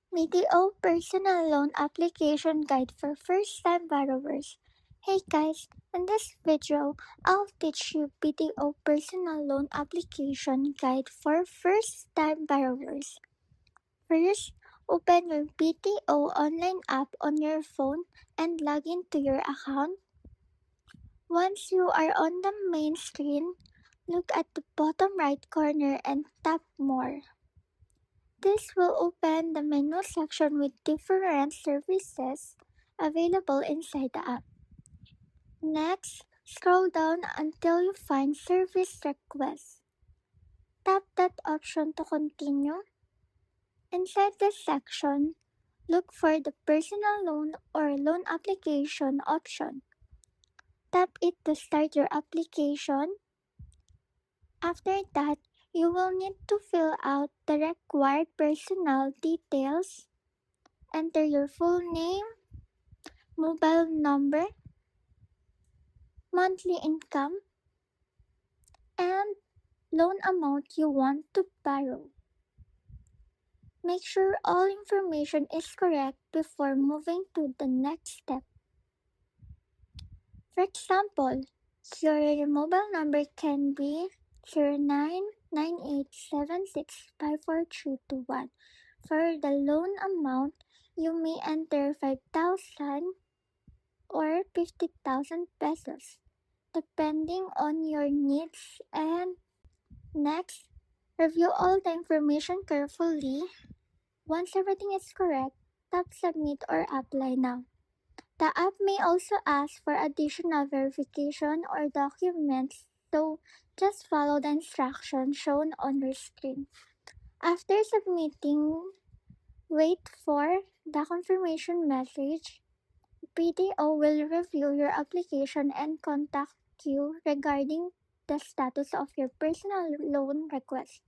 BDO Personal Loan Application Guide for First-Time Borrowers. Hey guys, in this video, I'll teach you BDO Personal Loan Application Guide for First-Time Borrowers. First, open your BDO online app on your phone and log into your account. Once you are on the main screen, look at the bottom right corner and tap More. This will open the menu section with different services available inside the app. Next, scroll down until you find Service Requests. Tap that option to continue. Inside this section, look for the Personal Loan or Loan Application option. Tap it to start your application. After that, you will need to fill out the required personal details. Enter your full name, mobile number, monthly income, and loan amount you want to borrow. Make sure all information is correct before moving to the next step. For example, your mobile number can be 099876543221. For the loan amount, you may enter 5,000 or 50,000 pesos, depending on your needs. And next, review all the information carefully. Once everything is correct, tap Submit or Apply now. The app may also ask for additional verification or documents, so just follow the instructions shown on your screen. After submitting, wait for the confirmation message. BDO will review your application and contact you regarding the status of your personal loan request.